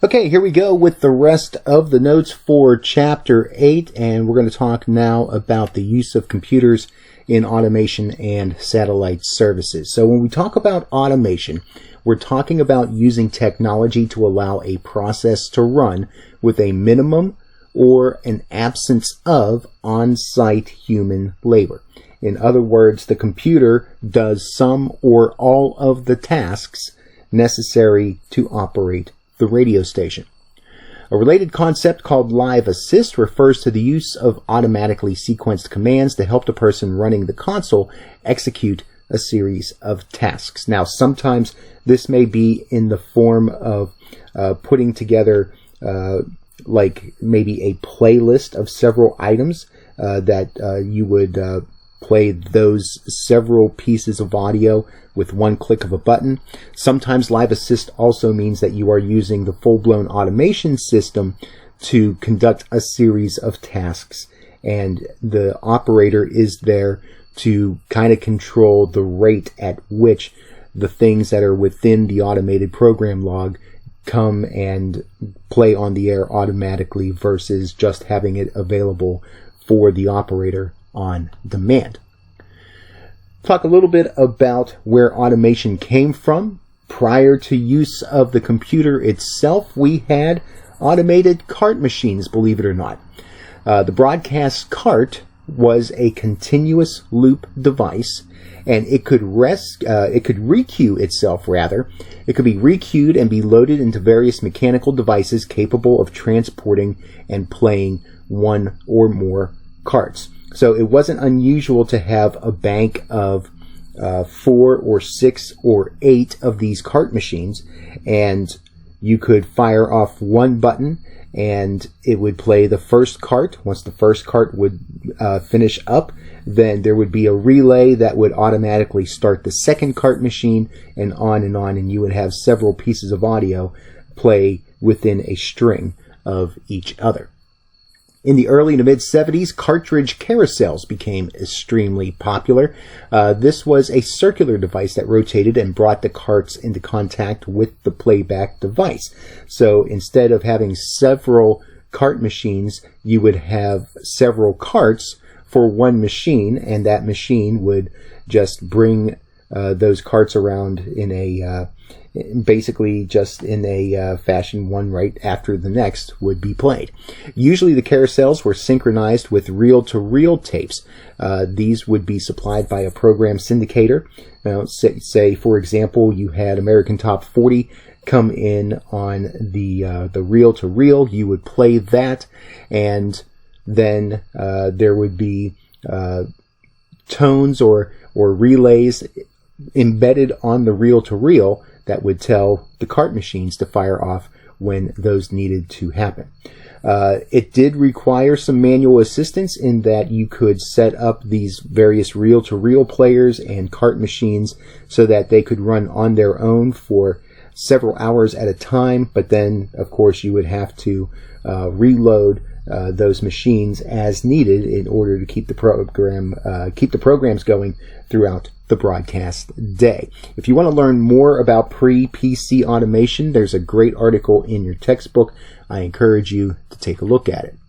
Okay, here we go with the rest of the notes for Chapter 8, and we're going to talk now about the use of computers in automation and satellite services. So when we talk about automation, we're talking about using technology to allow a process to run with a minimum or an absence of on-site human labor. In other words, the computer does some or all of the tasks necessary to operate the radio station. A related concept called live assist refers to the use of automatically sequenced commands to help the person running the console execute a series of tasks. Now, sometimes this may be in the form of putting together like maybe a playlist of several items that you would play those several pieces of audio with one click of a button. Sometimes live assist also means that you are using the full-blown automation system to conduct a series of tasks, and the operator is there to kind of control the rate at which the things that are within the automated program log come and play on the air automatically versus just having it available for the operator on demand. Talk a little bit about where automation came from. Prior to use of the computer itself, we had automated cart machines, believe it or not. The broadcast cart was a continuous loop device, and it could requeue itself rather. It could be requeued and be loaded into various mechanical devices capable of transporting and playing one or more carts. So it wasn't unusual to have a bank of 4 or 6 or 8 of these cart machines, and you could fire off one button and it would play the first cart. Once the first cart would finish up, then there would be a relay that would automatically start the second cart machine, and on, and you would have several pieces of audio play within a string of each other. In the early to mid-70s, Cartridge Carousels became extremely popular. This was a circular device that rotated and brought the carts into contact with the playback device. So instead of having several cart machines, you would have several carts for one machine, and that machine would just bring those carts around in a basically just in a fashion, one right after the next would be played. Usually the carousels were synchronized with reel-to-reel tapes. These would be supplied by a program syndicator. Now, say for example, you had American Top 40 come in on the reel-to-reel. You would play that, and then there would be tones or relays embedded on the reel-to-reel that would tell the cart machines to fire off when those needed to happen. It did require some manual assistance in that you could set up these various reel-to-reel players and cart machines so that they could run on their own for several hours at a time, but then of course you would have to reload those machines as needed in order to keep the programs going throughout the broadcast day. If you want to learn more about pre-PC automation, there's a great article in your textbook. I encourage you to take a look at it.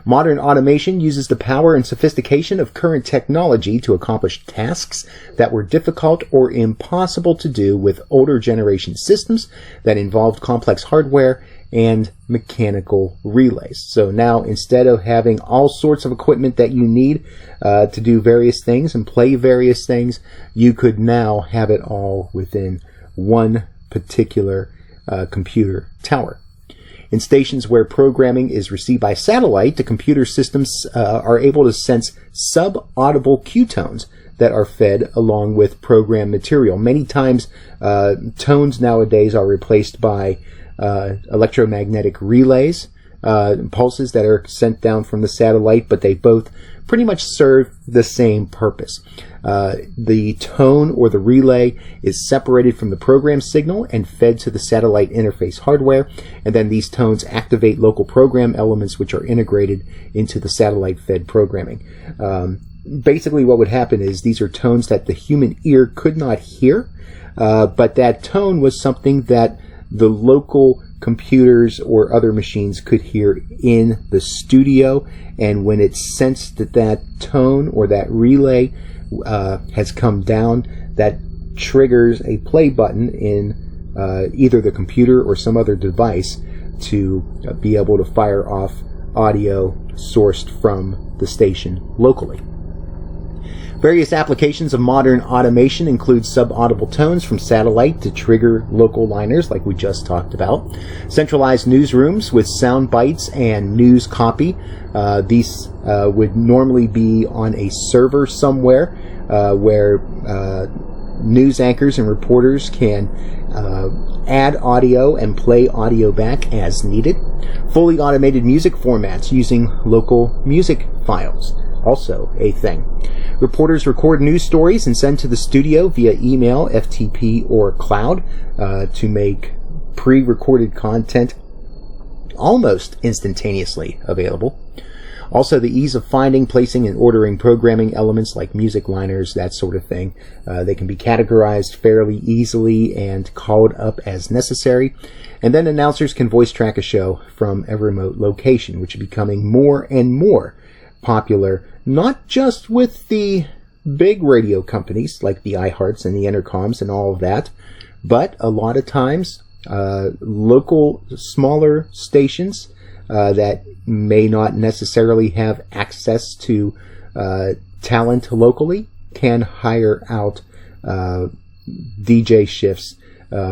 Modern automation uses the power and sophistication of current technology to accomplish tasks that were difficult or impossible to do with older generation systems that involved complex hardware and mechanical relays. So now, instead of having all sorts of equipment that you need to do various things and play various things, you could now have it all within one particular computer tower. In stations where programming is received by satellite, the computer systems are able to sense sub-audible cue tones that are fed along with program material. Many times, tones nowadays are replaced by electromagnetic relays, pulses that are sent down from the satellite, but they both pretty much serve the same purpose. The tone or the relay is separated from the program signal and fed to the satellite interface hardware, and then these tones activate local program elements which are integrated into the satellite-fed programming. Basically what would happen is these are tones that the human ear could not hear, but that tone was something that the local computers or other machines could hear in the studio, and when it sensed that tone or that relay has come down, that triggers a play button in either the computer or some other device to be able to fire off audio sourced from the station locally. Various applications of modern automation include subaudible tones from satellite to trigger local liners, like we just talked about. Centralized newsrooms with sound bites and news copy. These would normally be on a server somewhere where news anchors and reporters can add audio and play audio back as needed. Fully automated music formats using local music files, also a thing. Reporters record news stories and send to the studio via email, FTP, or cloud to make pre-recorded content almost instantaneously available. Also, the ease of finding, placing, and ordering programming elements like music liners, that sort of thing. They can be categorized fairly easily and called up as necessary. And then announcers can voice track a show from a remote location, which is becoming more and more popular, not just with the big radio companies like the iHearts and the Intercoms and all of that, but a lot of times local smaller stations that may not necessarily have access to talent locally can hire out DJ shifts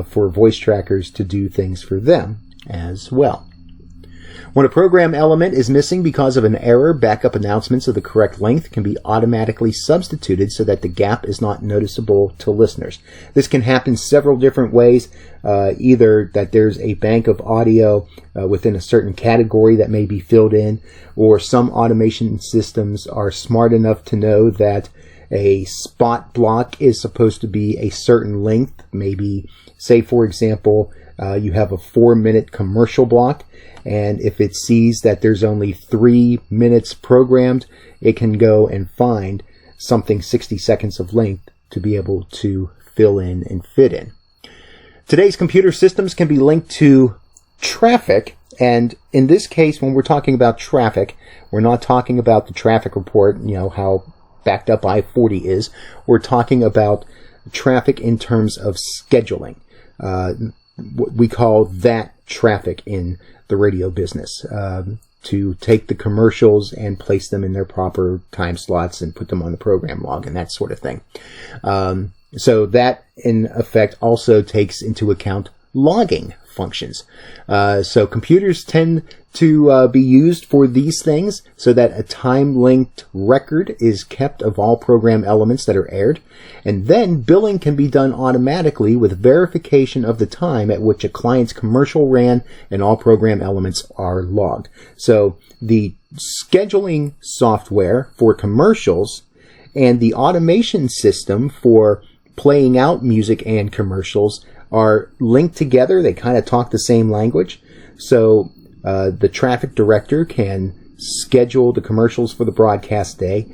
for voice trackers to do things for them as well. When a program element is missing because of an error, backup announcements of the correct length can be automatically substituted so that the gap is not noticeable to listeners. This can happen several different ways, either that there's a bank of audio within a certain category that may be filled in, or some automation systems are smart enough to know that a spot block is supposed to be a certain length. Maybe, say for example, you have a 4-minute commercial block, and if it sees that there's only 3 minutes programmed, it can go and find something 60 seconds of length to be able to fill in and fit in. Today's computer systems can be linked to traffic, and in this case, when we're talking about traffic, we're not talking about the traffic report, how backed up I-40 is. We're talking about traffic in terms of scheduling. We call that traffic in the radio business, to take the commercials and place them in their proper time slots and put them on the program log and that sort of thing. So that, in effect, also takes into account logging functions. So computers tend to be used for these things so that a time-linked record is kept of all program elements that are aired, and then billing can be done automatically with verification of the time at which a client's commercial ran and all program elements are logged. So the scheduling software for commercials and the automation system for playing out music and commercials are linked together. They kind of talk the same language. So the traffic director can schedule the commercials for the broadcast day,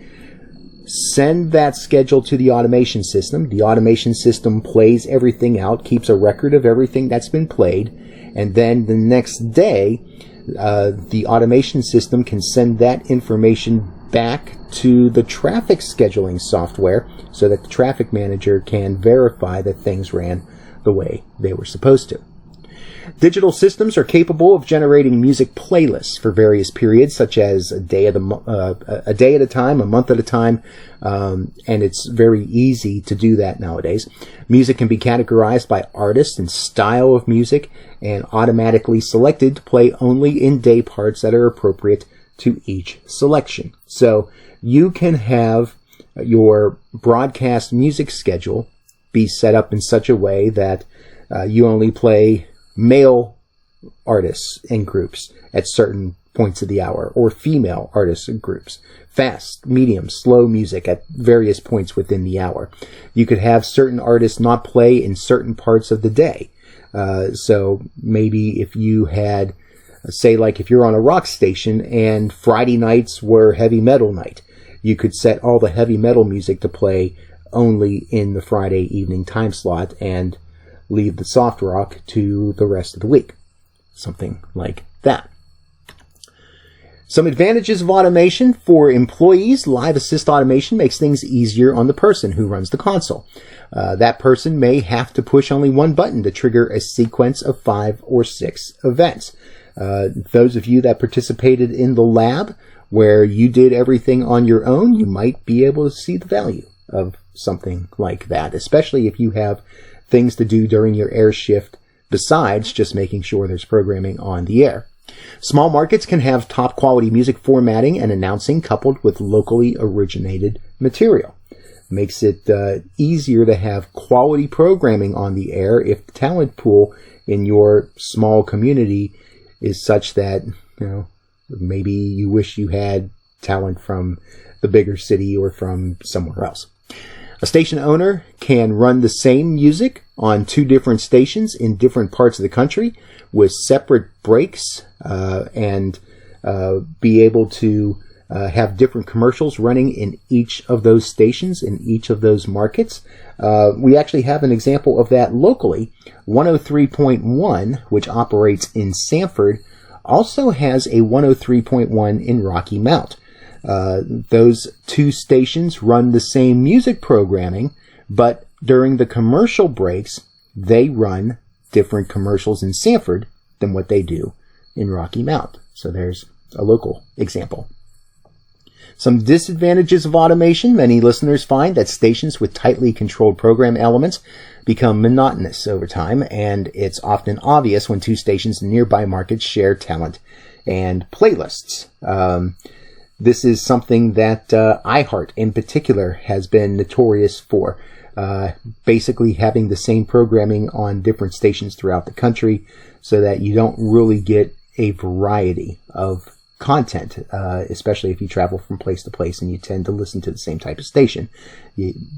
send that schedule to the automation system. The automation system plays everything out, keeps a record of everything that's been played, and then the next day, the automation system can send that information back to the traffic scheduling software so that the traffic manager can verify that things ran the way they were supposed to. Digital systems are capable of generating music playlists for various periods, such as a day at a time, a month at a time, and it's very easy to do that nowadays. Music can be categorized by artist and style of music and automatically selected to play only in day parts that are appropriate to each selection. So you can have your broadcast music schedule be set up in such a way that you only play male artists and groups at certain points of the hour, or female artists and groups, fast, medium, slow music at various points within the hour. You could have certain artists not play in certain parts of the day. So maybe if you had, say, like if you're on a rock station and Friday nights were heavy metal night, you could set all the heavy metal music to play only in the Friday evening time slot, and leave the soft rock to the rest of the week. Something like that. Some advantages of automation for employees. Live assist automation makes things easier on the person who runs the console. That person may have to push only one button to trigger a sequence of 5 or 6 events. Those of you that participated in the lab where you did everything on your own, you might be able to see the value of something like that, especially if you have things to do during your air shift besides just making sure there's programming on the air. Small markets can have top quality music formatting and announcing coupled with locally originated material. Makes it easier to have quality programming on the air if the talent pool in your small community is such that, maybe you wish you had talent from the bigger city or from somewhere else. A station owner can run the same music on 2 different stations in different parts of the country with separate breaks and be able to have different commercials running in each of those stations, in each of those markets. We actually have an example of that locally. 103.1, which operates in Sanford, also has a 103.1 in Rocky Mount. Those 2 stations run the same music programming, but during the commercial breaks, they run different commercials in Sanford than what they do in Rocky Mount. So there's a local example. Some disadvantages of automation. Many listeners find that stations with tightly controlled program elements become monotonous over time, and it's often obvious when 2 stations in nearby markets share talent and playlists. This is something that iHeart in particular has been notorious for, basically having the same programming on different stations throughout the country so that you don't really get a variety of content, especially if you travel from place to place and you tend to listen to the same type of station.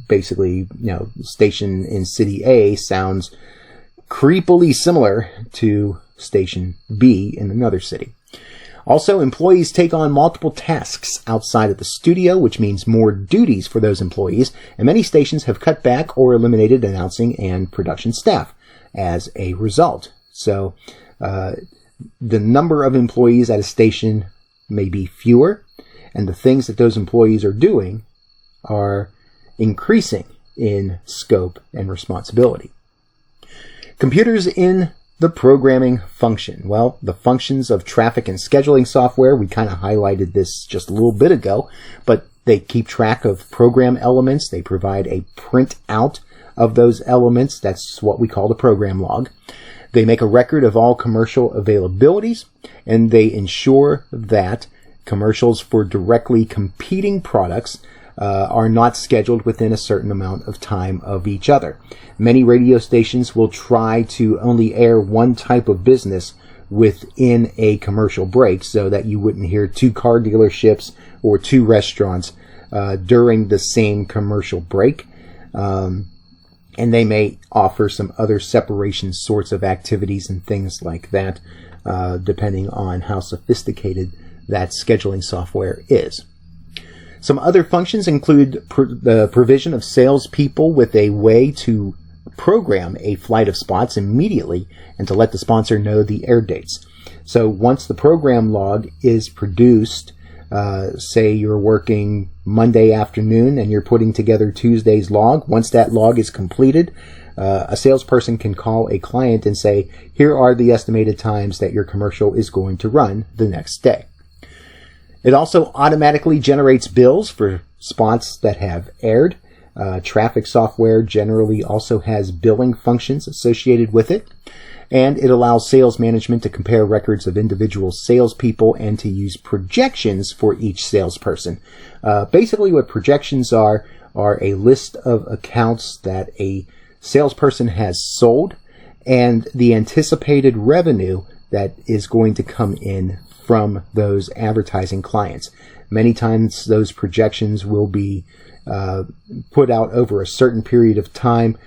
Basically, station in city A sounds creepily similar to station B in another city. Also, employees take on multiple tasks outside of the studio, which means more duties for those employees, and many stations have cut back or eliminated announcing and production staff as a result. So, the number of employees at a station may be fewer, and the things that those employees are doing are increasing in scope and responsibility. Computers in the programming function. Well, the functions of traffic and scheduling software, we kind of highlighted this just a little bit ago, but they keep track of program elements. They provide a printout of those elements. That's what we call the program log. They make a record of all commercial availabilities, and they ensure that commercials for directly competing products are not scheduled within a certain amount of time of each other. Many radio stations will try to only air one type of business within a commercial break so that you wouldn't hear 2 car dealerships or 2 restaurants during the same commercial break. And they may offer some other separation sorts of activities and things like that, depending on how sophisticated that scheduling software is. Some other functions include the provision of salespeople with a way to program a flight of spots immediately and to let the sponsor know the air dates. So once the program log is produced, say you're working Monday afternoon and you're putting together Tuesday's log, once that log is completed, a salesperson can call a client and say, here are the estimated times that your commercial is going to run the next day. It also automatically generates bills for spots that have aired. Traffic software generally also has billing functions associated with it. And it allows sales management to compare records of individual salespeople and to use projections for each salesperson. Basically what projections are a list of accounts that a salesperson has sold and the anticipated revenue that is going to come in from those advertising clients. Many times those projections will be put out over a certain period of time,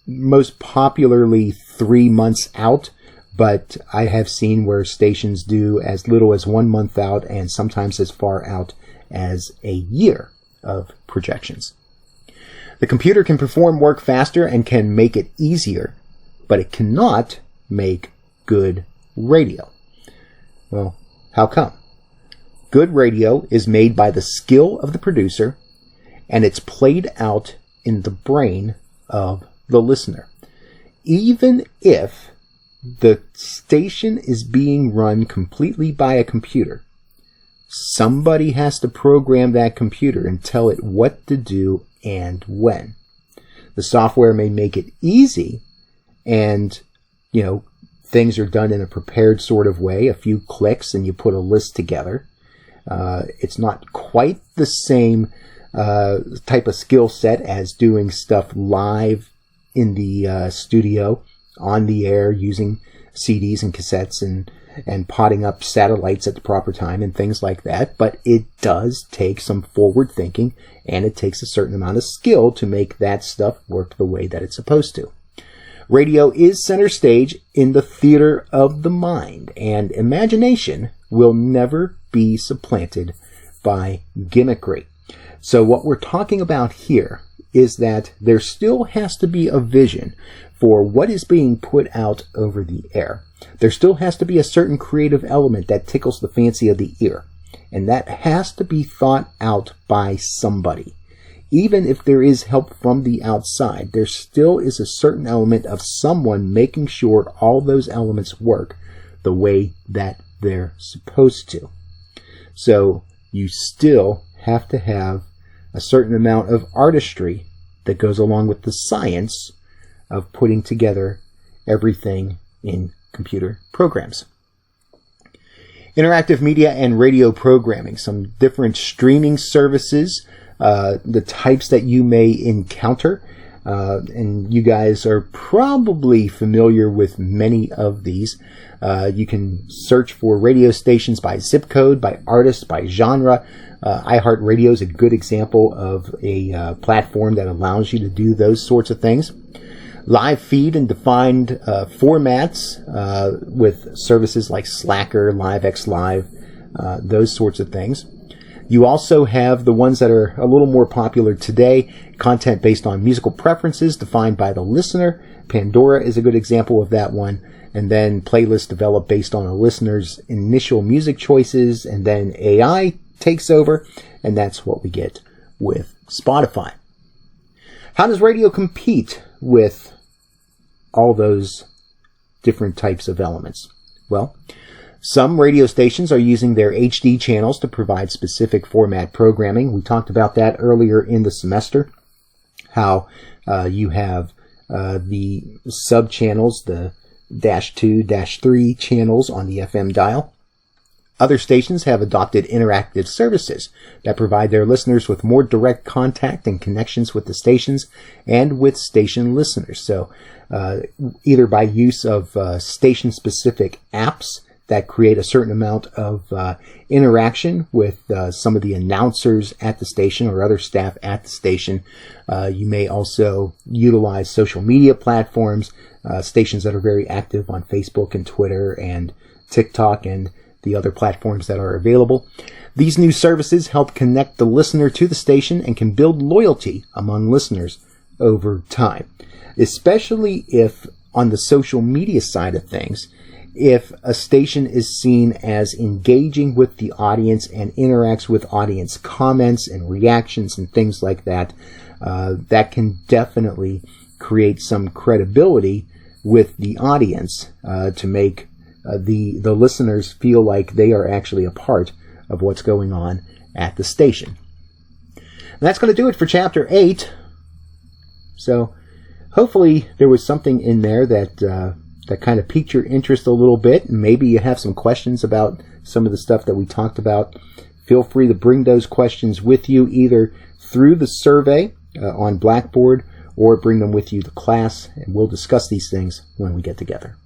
most popularly 3 months out, but I have seen where stations do as little as 1 month out and sometimes as far out as a year of projections. The computer can perform work faster and can make it easier but it cannot make good radio. Well, how come? Good radio is made by the skill of the producer, and it's played out in the brain of the listener. Even if the station is being run completely by a computer, somebody has to program that computer and tell it what to do and when. The software may make it easy, and, things are done in a prepared sort of way, a few clicks, and you put a list together. It's not quite the same type of skill set as doing stuff live in the studio, on the air, using CDs and cassettes and potting up satellites at the proper time and things like that. But it does take some forward thinking, and it takes a certain amount of skill to make that stuff work the way that it's supposed to. Radio is center stage in the theater of the mind, and imagination will never be supplanted by gimmickry. So what we're talking about here is that there still has to be a vision for what is being put out over the air. There still has to be a certain creative element that tickles the fancy of the ear, and that has to be thought out by somebody. Even if there is help from the outside, there still is a certain element of someone making sure all those elements work the way that they're supposed to. So you still have to have a certain amount of artistry that goes along with the science of putting together everything in computer programs. Interactive media and radio programming, some different streaming services, the types that you may encounter, and you guys are probably familiar with many of these. You can search for radio stations by zip code, by artist, by genre. iHeartRadio is a good example of a platform that allows you to do those sorts of things. Live feed and defined formats with services like Slacker, LiveX Live, those sorts of things. You also have the ones that are a little more popular today, content based on musical preferences defined by the listener. Pandora is a good example of that one. And then playlists developed based on a listener's initial music choices, and then AI takes over, and that's what we get with Spotify. How does radio compete with all those different types of elements? Well, some radio stations are using their HD channels to provide specific format programming. We talked about that earlier in the semester, how you have the sub-channels, the -2, -3 channels on the FM dial. Other stations have adopted interactive services that provide their listeners with more direct contact and connections with the stations and with station listeners. So either by use of station-specific apps that create a certain amount of interaction with some of the announcers at the station or other staff at the station. You may also utilize social media platforms, stations that are very active on Facebook and Twitter and TikTok and the other platforms that are available. These new services help connect the listener to the station and can build loyalty among listeners over time, especially if on the social media side of things, if a station is seen as engaging with the audience and interacts with audience comments and reactions and things like that, that can definitely create some credibility with the audience to make the listeners feel like they are actually a part of what's going on at the station. And that's going to do it for Chapter 8. So hopefully there was something in there that kind of piqued your interest a little bit. Maybe you have some questions about some of the stuff that we talked about. Feel free to bring those questions with you either through the survey on Blackboard or bring them with you to class, and we'll discuss these things when we get together.